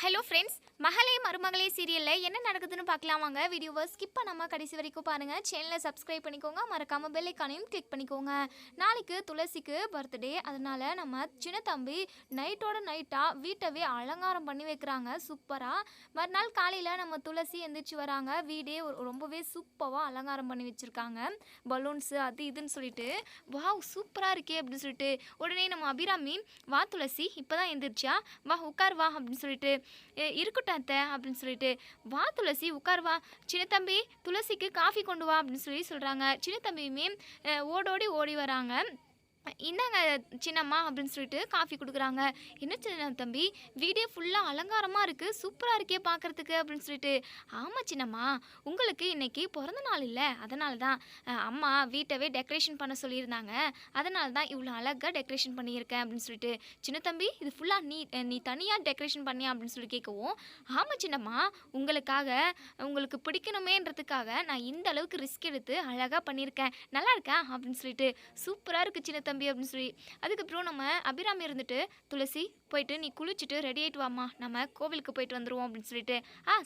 Hello friends, மகளே மருமகளே சீரியலில் என்ன நடக்குதுன்னு பார்க்கலாம் வாங்க. வீடியோவை ஸ்கிப் பண்ணாமல் கடைசி வரைக்கும் பாருங்கள். சேனலை சப்ஸ்கிரைப் பண்ணிக்கோங்க, மறக்காமல் பெல் ஐக்கானையும் கிளிக் பண்ணிக்கோங்க. நாளைக்கு துளசிக்கு பர்த்டே, அதனால் நம்ம சின்ன தம்பி நைட்டோட நைட்டாக வீட்டவே அலங்காரம் பண்ணி வைக்கிறாங்க சூப்பராக. மறுநாள் காலையில் நம்ம துளசி எந்திரிச்சு வராங்க. வீடே ரொம்பவே சூப்பராக அலங்காரம் பண்ணி வச்சுருக்காங்க. பலூன்ஸு அது இதுன்னு சொல்லிட்டு வாவ் சூப்பராக இருக்கே அப்படின்னு சொல்லிட்டு உடனே நம்ம அபிராமி, வா துளசி இப்போ தான் எந்திரிச்சா, வா உட்கார் வா அப்படின்னு சொல்லிட்டு, இருக்கட்டும் அத்தை அப்படின்னு சொல்லிட்டு, வா துளசி உட்கார் வா, சின்ன தம்பி துளசிக்கு காஃபி கொண்டு வா அப்படின்னு சொல்லி சொல்கிறாங்க. சின்ன தம்பியுமே ஓடோடி ஓடி வராங்க. இந்தாங்க சின்னம்மா அப்படின்னு சொல்லிட்டு காஃபி கொடுக்குறாங்க. என்ன சின்ன தம்பி, வீடே ஃபுல்லாக அலங்காரமாக இருக்குது, சூப்பராக இருக்கே பார்க்குறதுக்கு அப்படின்னு சொல்லிட்டு. ஆமாம் சின்னம்மா, உங்களுக்கு இன்றைக்கி பிறந்த நாள் இல்லை, அதனால தான் அம்மா வீட்டவே டெக்கரேஷன் பண்ண சொல்லியிருந்தாங்க, அதனால தான் இவ்வளோ அழகாக டெக்கரேஷன் பண்ணியிருக்கேன் அப்படின்னு சொல்லிட்டு. சின்ன தம்பி, இது ஃபுல்லாக நீ தனியாக டெக்கரேஷன் பண்ணியா அப்படின்னு சொல்லி கேட்கவும், ஆமாம் சின்னம்மா, உங்களுக்கு பிடிக்கணுமேன்றதுக்காக நான் இந்த அளவுக்கு ரிஸ்க் எடுத்து அழகாக பண்ணியிருக்கேன், நல்லா இருக்கேன் அப்படின்னு சொல்லிட்டு. சூப்பராக இருக்குது சின்ன தம்பி அப்படின்னு சொல்லி. அதுக்கப்புறம் நம்ம அபிராமி இருந்துட்டு, துளசி போயிட்டு நீ குளிச்சுட்டு ரெடி ஆகிட்டு வாமா, நம்ம கோவிலுக்கு போயிட்டு வந்துடுவோம் அப்படின்னு சொல்லிட்டு.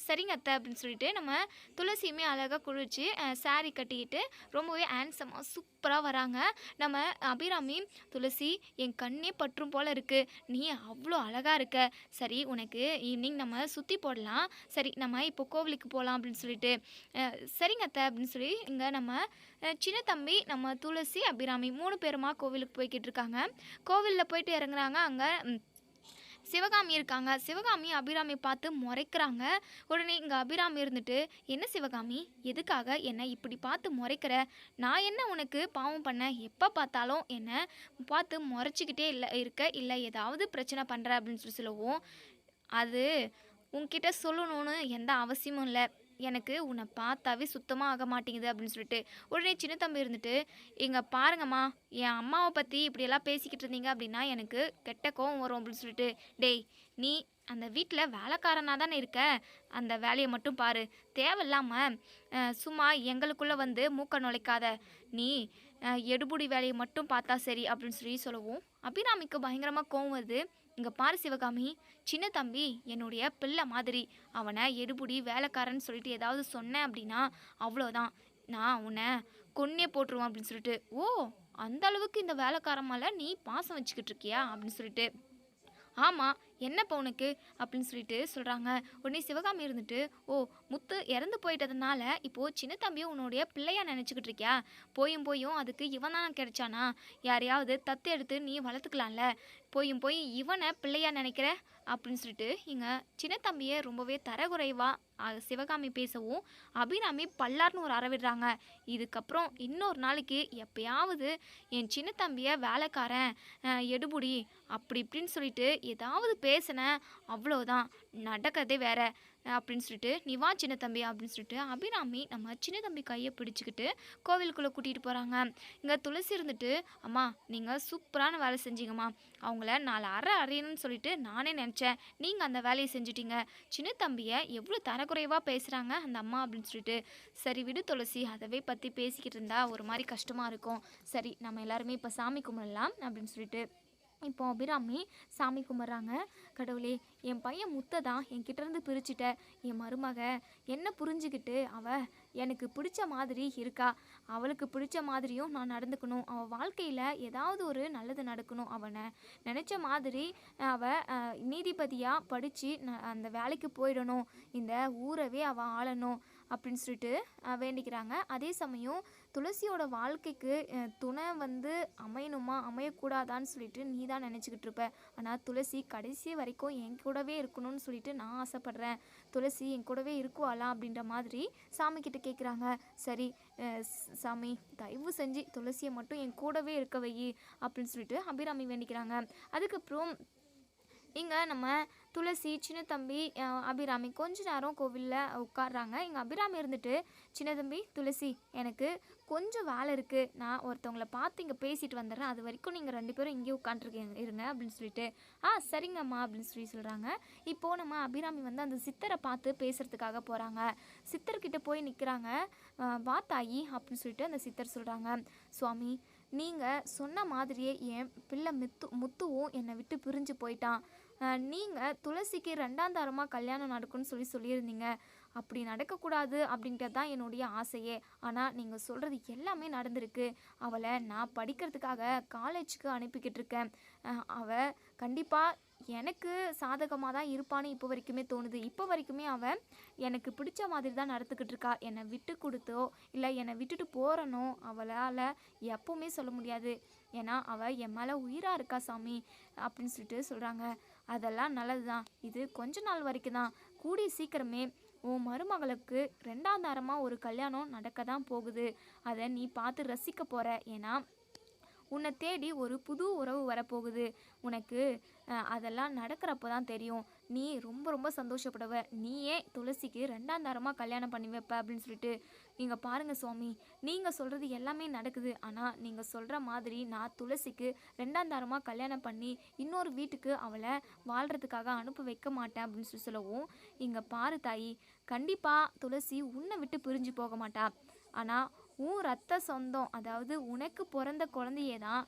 சரிங்க அத்தை அப்படின்னு சொல்லிட்டு நம்ம துளசியுமே அழகாக குளிச்சு சாரீ கட்டிக்கிட்டு ரொம்பவே ஹேண்ட்ஸமாக சூப்பராக வராங்க. நம்ம அபிராமி, துளசி என் கண்ணே பற்றும் போல் இருக்குது, நீ அவ்வளோ அழகாக இருக்க, சரி உனக்கு ஈவினிங் நம்ம சுற்றி போடலாம், சரி நம்ம இப்போ கோவிலுக்கு போகலாம் அப்படின்னு சொல்லிட்டு. சரிங்க அத்தை அப்படின்னு சொல்லி இங்கே நம்ம சின்ன தம்பி, நம்ம துளசி, அபிராமி 3 பேருமா கோவிலுக்கு போய்கிட்டு இருக்காங்க. கோவிலில் போயிட்டு இறங்குறாங்க. அங்கே சிவகாமி இருக்காங்க. சிவகாமி அபிராமி பார்த்து முறைக்கிறாங்க. உடனே இங்கே அபிராமி இருந்துட்டு, என்ன சிவகாமி, எதுக்காக என்னை இப்படி பார்த்து முறைக்கிற, நான் என்ன உனக்கு பாவம் பண்ண, எப்போ பார்த்தாலும் என்னை பார்த்து முறைச்சிக்கிட்டே இல்லை ஏதாவது பிரச்சனை பண்ணுற அப்படின்னு சொல்லி சொல்லவும், அது உன்கிட்ட சொல்லணும்னு எந்த அவசியமும் இல்லை, எனக்கு உன்னை பார்த்தாவே சுத்தமாக ஆக மாட்டேங்குது அப்படின்னு சொல்லிட்டு. உடனே சின்ன தம்பி இருந்துட்டு, இங்கே பாருங்கம்மா, என் அம்மாவை பற்றி இப்படியெல்லாம் பேசிக்கிட்டு இருந்தீங்க அப்படின்னா எனக்கு கெட்ட கோவம் வரும் அப்படின்னு சொல்லிட்டு. டேய், நீ அந்த வீட்டில் வேலைக்காரனாக தானே இருக்க, அந்த வேலையை மட்டும் பாரு, தேவையில்லாமல் சும்மா எங்களுக்குள்ளே வந்து மூக்க நுழைக்காத, நீ எடுபுடி வேலையை மட்டும் பார்த்தா சரி அப்படின்னு சொல்லி சொல்லவும், அபிராமிக்கு பயங்கரமாக கோவம் வருது. இங்கே பாரு சிவகாமி, சின்ன தம்பி என்னுடைய பிள்ளை மாதிரி, அவனை எடுபுடி வேலைக்காரன்னு சொல்லிட்டு ஏதாவது சொன்னேன் அப்படின்னா அவ்வளோதான், நான் உன்னை கொன்னே போட்டுருவான் அப்படின்னு சொல்லிட்டு. ஓ, அந்த அளவுக்கு இந்த வேலைக்காரன் மேலே நீ பாசம் வச்சுக்கிட்டு இருக்கியா அப்படின்னு சொல்லிட்டு. ஆமாம், என்னப்போ உனக்கு அப்படின்னு சொல்லிட்டு சொல்கிறாங்க. உடனே சிவகாமி இருந்துட்டு, ஓ, முத்து இறந்து போயிட்டதுனால இப்போது சின்ன தம்பியும் உன்னுடைய பிள்ளையா நினச்சிக்கிட்டு இருக்கியா, போயும் அதுக்கு இவன் தான் கிடைச்சானா, யாரையாவது தத்து எடுத்து நீ வளர்த்துக்கலாம்ல, போய் இவனை பிள்ளையா நினைக்கிற அப்படின்னு சொல்லிட்டு இங்கே சின்ன தம்பியை ரொம்பவே தரக்குறைவாக சிவகாமி பேசவும், அபிராமி பல்லார்னு ஒரு அறவிடுறாங்க. இதுக்கப்புறம் இன்னொரு நாளைக்கு எப்பயாவது என் சின்ன தம்பியை வேலைக்காரன் எடுபுடி அப்படி இப்படின்னு சொல்லிட்டு ஏதாவது பேசினேன் அவ்வளோதான், நடக்கிறதே வேற அப்படின்னு சொல்லிட்டு, நீ வா சின்ன தம்பி அப்படின்னு சொல்லிட்டு அபிராமி நம்ம சின்ன தம்பி கையை பிடிச்சிக்கிட்டு கோவிலுக்குள்ளே கூட்டிகிட்டு போகிறாங்க. இங்கே துளசி இருந்துட்டு, அம்மா நீங்கள் சூப்பரான வேலை செஞ்சீங்கம்மா, அவங்கள 4 அறையணும்னு சொல்லிட்டு நானே நினச்சேன், நீங்கள் அந்த வேலையை செஞ்சிட்டீங்க, சின்ன தம்பியை எவ்வளோ தரக்குறைவாக பேசுகிறாங்க அந்த அம்மா அப்படின்னு சொல்லிட்டு. சரி விடு துளசி, அதவே பற்றி பேசிக்கிட்டு இருந்தா ஒரு மாதிரி கஷ்டமாக இருக்கும், சரி நம்ம எல்லாருமே இப்போ சாமி கும்பிடலாம் அப்படின்னு சொல்லிட்டு இப்போ அபிராமி சாமி கும்பிட்றாங்க. கடவுளே, என் பையன் முத்தை தான் என்கிட்டேருந்து பிரிச்சுட்ட, என் மருமக என்ன புரிஞ்சுக்கிட்டு அவள் எனக்கு பிடிச்ச மாதிரி இருக்கா, அவளுக்கு பிடிச்ச மாதிரியும் நான் நடந்துக்கணும், அவள் வாழ்க்கையில் ஏதாவது ஒரு நல்லது நடக்கணும், அவனை நினச்ச மாதிரி அவள் நீதிபதியாக படித்து அந்த வேலைக்கு போயிடணும், இந்த ஊரவே அவள் ஆளணும் அப்படின்னு சொல்லிட்டு வேண்டிக்கிறாங்க. அதே சமயம் துளசியோட வாழ்க்கைக்கு துணை வந்து அமையணுமா அமையக்கூடாதான்னு சொல்லிட்டு நீ தான் நினச்சிக்கிட்டு இருப்ப, ஆனால் துளசி கடைசி வரைக்கும் என் கூடவே இருக்கணும்னு சொல்லிட்டு நான் ஆசைப்பட்றேன், துளசி என் கூடவே இருக்குவாளா அப்படின்ற மாதிரி சாமிக்கிட்ட கேட்குறாங்க. சரி சாமி, தயவு செஞ்சு துளசியை மட்டும் என் கூடவே இருக்க வை அப்படின்னு சொல்லிட்டு அபிராமி வேண்டிக்கிறாங்க. அதுக்கப்புறம் இங்கே நம்ம துளசி, சின்ன தம்பி, அபிராமி கொஞ்ச நேரம் கோவிலில் உட்காடுறாங்க. இங்கே அபிராமி இருந்துட்டு, சின்ன தம்பி துளசி, எனக்கு கொஞ்சம் வேலை இருக்குது, நான் ஒருத்தவங்கள பார்த்து இங்கே பேசிட்டு வந்துடுறேன், அது வரைக்கும் நீங்கள் 2 பேரும் இங்கே உட்காந்துருக்கீங்க இருங்க அப்படின்னு சொல்லிட்டு. சரிங்கம்மா அப்படின்னு சொல்லி சொல்கிறாங்க. இப்போது நம்ம அபிராமி வந்து அந்த சித்தரை பார்த்து பேசுகிறதுக்காக போகிறாங்க. சித்தர்கிட்ட போய் நிற்கிறாங்க. வா தாயி அப்படின்னு சொல்லிட்டு அந்த சித்தர் சொல்கிறாங்க. சுவாமி, நீங்கள் சொன்ன மாதிரியே என் பிள்ளை முத்துவும் என்னை விட்டு பிரிஞ்சு போயிட்டான், நீங்கள் துளசிக்கு 2ஆம் தரமாக கல்யாணம் நடக்கும்னு சொல்லியிருந்தீங்க. அப்படி நடக்கக்கூடாது அப்படின்றது தான் என்னுடைய ஆசையே. ஆனால் நீங்கள் சொல்கிறது எல்லாமே நடந்திருக்கு. அவளை நான் படிக்கிறதுக்காக காலேஜுக்கு அனுப்பிக்கிட்டு இருக்கேன். அவள் கண்டிப்பாக எனக்கு சாதகமாக தான் இருப்பான்னு இப்போ வரைக்குமே தோணுது. இப்போ வரைக்குமே அவள் எனக்கு பிடிச்ச மாதிரி தான் நடந்துக்கிட்டு இருக்கா. என்னை விட்டு கொடுத்தோ இல்லை என்னை விட்டுட்டு போகிறனோ அவளால் எப்பவுமே சொல்ல முடியாது. ஏன்னா அவள் என் மேலே உயிராக இருக்கா சாமி அப்படின்னு சொல்கிறாங்க. அதெல்லாம் நல்லது தான். இது கொஞ்ச நாள் வரைக்கும் தான். கூடிய சீக்கிரமே உன் மருமகளுக்கு 2ஆம் தரமாக ஒரு கல்யாணம் நடக்க தான் போகுது. அதை நீ பார்த்து ரசிக்க போகிற. ஏன்னா உன்னை தேடி ஒரு புது உறவு வரப்போகுது. உனக்கு அதெல்லாம் நடக்கிறப்ப தான் தெரியும். நீ ரொம்ப ரொம்ப சந்தோஷப்படுவ. நீயே துளசிக்கு 2ஆம் தரமாக கல்யாணம் பண்ணி வைப்ப அப்படின்னு இங்கே பாருங்கள் சுவாமி, நீங்கள் சொல்கிறது எல்லாமே நடக்குது. ஆனால் நீங்கள் சொல்கிற மாதிரி நான் துளசிக்கு 2ஆம் தரமாக கல்யாணம் பண்ணி இன்னொரு வீட்டுக்கு அவளை வாழ்கிறதுக்காக அனுப்ப வைக்க மாட்டேன் அப்படின்னு சொல்லவும், இங்கே பாரு தாயி, கண்டிப்பாக துளசி உன்னை விட்டு பிரிஞ்சு போக மாட்டா. ஆனால் உன் ரத்த சொந்தம், அதாவது உனக்கு பிறந்த குழந்தையே தான்,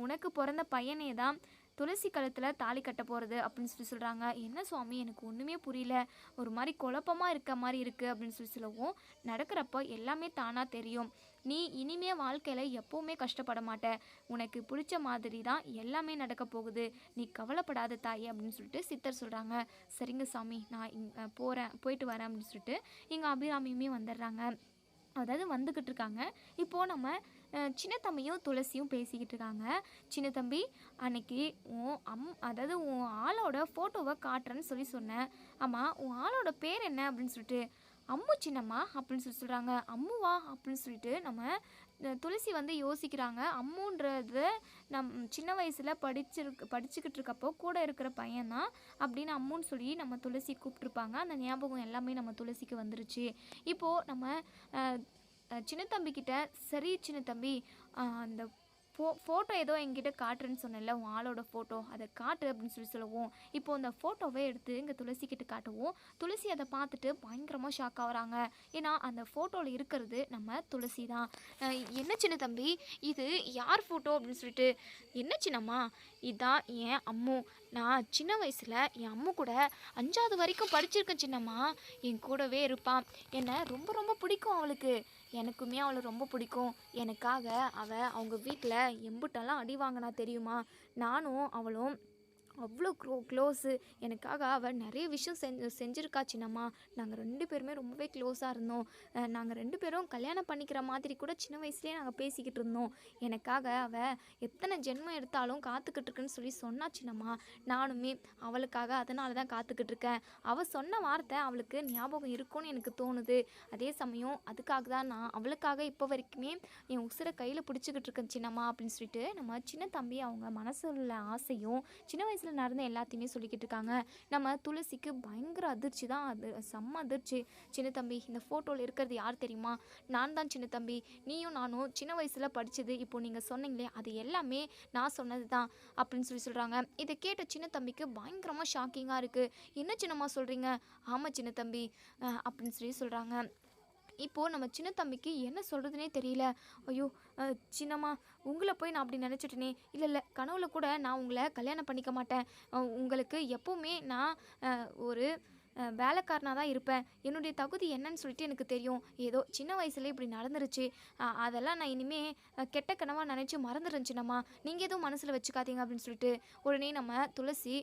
உனக்கு பிறந்த பையனே தான் துளசி கழுத்தில் தாலி கட்ட போகிறது அப்படின்னு சொல்கிறாங்க. என்ன சுவாமி, எனக்கு ஒன்றுமே புரியல, ஒரு மாதிரி குழப்பமாக இருக்க மாதிரி இருக்குது அப்படின்னு சொல்லவும், நடக்கிறப்போ எல்லாமே தானாக தெரியும். நீ இனிமே வாழ்க்கையில் எப்போவுமே கஷ்டப்பட மாட்ட. உனக்கு பிடிச்ச மாதிரி தான் எல்லாமே நடக்க போகுது. நீ கவலைப்படாத தாயே அப்படின்னு சித்தர் சொல்கிறாங்க. சரிங்க சாமி, நான் போயிட்டு வரேன் அப்படின்னு இங்கே அபிராமியுமே வந்துடுறாங்க. அதாவது வந்துக்கிட்டு இருக்காங்க. இப்போது நம்ம சின்ன தம்பியும் துளசியும் பேசிக்கிட்டு இருக்காங்க. சின்ன தம்பி, அன்னைக்கு அதாவது உன் ஆளோட ஃபோட்டோவை காட்டுறேன்னு சொன்னேன். ஆமாம், உன் ஆளோட பேர் என்ன அப்படின்னு அம்மு சின்னம்மா அப்படின்னு சொல்கிறாங்க. அம்முவா அப்படின்னு நம்ம துளசி வந்து யோசிக்கிறாங்க. அம்முன்றது சின்ன வயசில் படிச்சுக்கிட்டு இருக்கப்போ கூட இருக்கிற பையன்தான் அப்படின்னு அம்முன்னு நம்ம துளசி கூப்பிட்ருப்பாங்க. அந்த ஞாபகம் எல்லாமே நம்ம துளசிக்கு வந்துருச்சு. இப்போது நம்ம சின்ன தம்பிக்கிட்ட, சரி சின்ன தம்பி, அந்த ஃபோட்டோ ஏதோ என்கிட்ட காட்டுறேன்னு சொன்னேன்ல, உன் ஆளோட ஃபோட்டோ, அதை காட்டு அப்படின்னு சொல்லவும், இப்போது அந்த ஃபோட்டோவை எடுத்து இங்கே துளசிக்கிட்ட காட்டவும், துளசி அதை பார்த்துட்டு பயங்கரமாக ஷாக் ஆகுறாங்க. ஏன்னா அந்த ஃபோட்டோவில் இருக்கிறது நம்ம துளசி தான். என்ன சின்ன தம்பி, இது யார் ஃபோட்டோ அப்படின்னு என்ன சின்னம்மா, இதுதான் என் அம்மு. நான் சின்ன வயசில் என் அம்மு கூட 5வது வரைக்கும் படிச்சிருக்கேன் சின்னம்மா. என் கூடவே இருப்பான். என்னை ரொம்ப ரொம்ப பிடிக்கும் அவளுக்கு. எனக்குமே அவளை ரொம்ப பிடிக்கும். எனக்காக அவங்க வீட்டில் எம்புட்டெல்லாம் அடி வாங்கினா தெரியுமா. நானும் அவளும் அவ்வளோ க்ளோஸு. எனக்காக அவள் நிறைய விஷயம் செஞ்சுருக்கா சின்னம்மா. நாங்கள் 2 பேருமே ரொம்பவே க்ளோஸாக இருந்தோம். நாங்கள் 2 பேரும் கல்யாணம் பண்ணிக்கிற மாதிரி கூட சின்ன வயசுலேயே நாங்கள் பேசிக்கிட்டு இருந்தோம். எனக்காக அவள் எத்தனை ஜென்மம் எடுத்தாலும் காத்துக்கிட்டு இருக்குன்னு சொன்னா சின்னம்மா. நானுமே அவளுக்காக அதனால தான் காத்துக்கிட்டு இருக்கேன். அவள் சொன்ன வார்த்தை அவளுக்கு ஞாபகம் இருக்கும்னு எனக்கு தோணுது. அதே சமயம் அதுக்காக தான் நான் அவளுக்காக இப்போ வரைக்குமே என் உசுரை கையில் பிடிச்சிக்கிட்டு இருக்கேன் சின்னம்மா அப்படின்னு நம்ம சின்ன தம்பி அவங்க மனசில் உள்ள ஆசையும் சின்ன வயசு நடந்த எல்லாத்தையுமே சொல்லிக்கிட்டு இருக்காங்க. நம்ம துளசிக்கு பயங்கர அதிர்ச்சி தான். அது செம்ம அதிர்ச்சி. சின்ன தம்பி, இந்த ஃபோட்டோவில் இருக்கிறது யார் தெரியுமா? நான் தான் சின்ன தம்பி. நீயும் நானும் சின்ன வயசில் படித்தது, இப்போ நீங்கள் சொன்னீங்களே, அது எல்லாமே நான் சொன்னது தான் அப்படின்னு சொல்கிறாங்க. இதை கேட்ட சின்ன தம்பிக்கு பயங்கரமாக ஷாக்கிங்காக இருக்குது. என்ன சின்னம்மா சொல்கிறீங்க? ஆமாம் சின்ன தம்பி அப்படின்னு சொல்கிறாங்க. இப்போது நம்ம சின்ன தம்பிக்கு என்ன சொல்கிறதுனே தெரியல. ஐயோ சின்னம்மா, உங்களை போய் நான் அப்படி நினச்சிட்டேனே. இல்லை கனவுல கூட நான் உங்களை கல்யாணம் பண்ணிக்க மாட்டேன். உங்களுக்கு எப்போவுமே நான் ஒரு வேலைக்காரனாக தான் இருப்பேன். என்னுடைய தகுதி என்னன்னு எனக்கு தெரியும். ஏதோ சின்ன வயசுல இப்படி நடந்துருச்சு. அதெல்லாம் நான் இனிமேல் கெட்ட கனவாக நினச்சி மறந்துடுறேன் சின்னம்மா. நீங்கள் எதுவும் மனசில் வச்சுக்காதீங்க அப்படின்னு உடனே நம்ம துளசி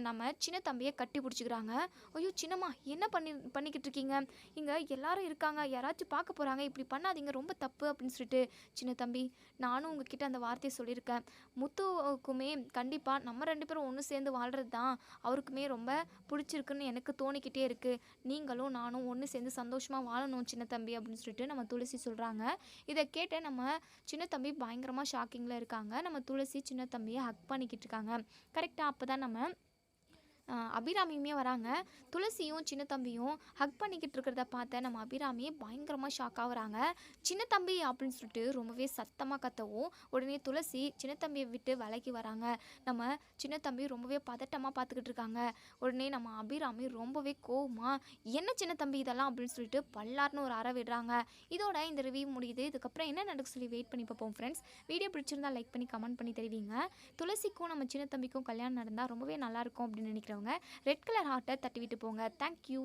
நம்ம சின்ன தம்பியை கட்டி பிடிச்சிக்கிறாங்க. ஐயோ சின்னம்மா, என்ன பண்ணிக்கிட்டு இருக்கீங்க? இங்கே எல்லாரும் இருக்காங்க, யாராச்சும் பார்க்க போகிறாங்க, இப்படி பண்ணாதீங்க, ரொம்ப தப்பு அப்படின்னு சின்ன தம்பி, நானும் உங்ககிட்ட அந்த வார்த்தையை சொல்லியிருக்கேன். முத்துக்குமே கண்டிப்பாக நம்ம 2 பேரும் ஒன்று சேர்ந்து வாழ்கிறது தான் அவருக்குமே ரொம்ப பிடிச்சிருக்குன்னு எனக்கு தோணிக்கிட்டே இருக்குது. நீங்களும் நானும் ஒன்று சேர்ந்து சந்தோஷமாக வாழணும் சின்ன தம்பி அப்படின்னு நம்ம துளசி சொல்கிறாங்க. இதை கேட்டு நம்ம சின்ன தம்பி பயங்கரமாக ஷாக்கிங்கில் இருக்காங்க. நம்ம துளசி சின்ன தம்பியை ஹக் பண்ணிக்கிட்டு இருக்காங்க. கரெக்டாக அப்போ தான் நம்ம அபிராமியுமே வராங்க. துளசியும் சின்ன தம்பியும் ஹக் பண்ணிக்கிட்டு இருக்கிறத பார்த்த நம்ம அபிராமியே பயங்கரமாக ஷாக் ஆகுறாங்க. சின்ன தம்பி அப்படின்னு ரொம்பவே சத்தமாக கத்தவும் உடனே துளசி சின்ன தம்பியை விட்டு விலகி வராங்க. நம்ம சின்ன தம்பி ரொம்பவே பதட்டமாக பார்த்துக்கிட்டு இருக்காங்க. உடனே நம்ம அபிராமி ரொம்பவே கோவமாக, என்ன சின்ன தம்பி இதெல்லாம் அப்படின்னு பல்லார்னு ஒரு அறை விடுறாங்க. இதோட இந்த ரிவ்யூ முடியுது. இதுக்கப்புறம் என்ன நடக்கு வெயிட் பண்ணி பார்ப்போம் ஃப்ரெண்ட்ஸ். வீடியோ பிடிச்சிருந்தா லைக் பண்ணி கமெண்ட் பண்ணி தெரிவிங்க. துளசிக்கும் நம்ம சின்ன தம்பிக்கும் கல்யாணம் நடந்தால் ரொம்பவே நல்லாயிருக்கும் அப்படின்னு நினைக்கிறேன். பண்ணுறவங்க ரெட் கலர் ஹார்ட்டை தட்டி விட்டு போங்க. தேங்க்யூ.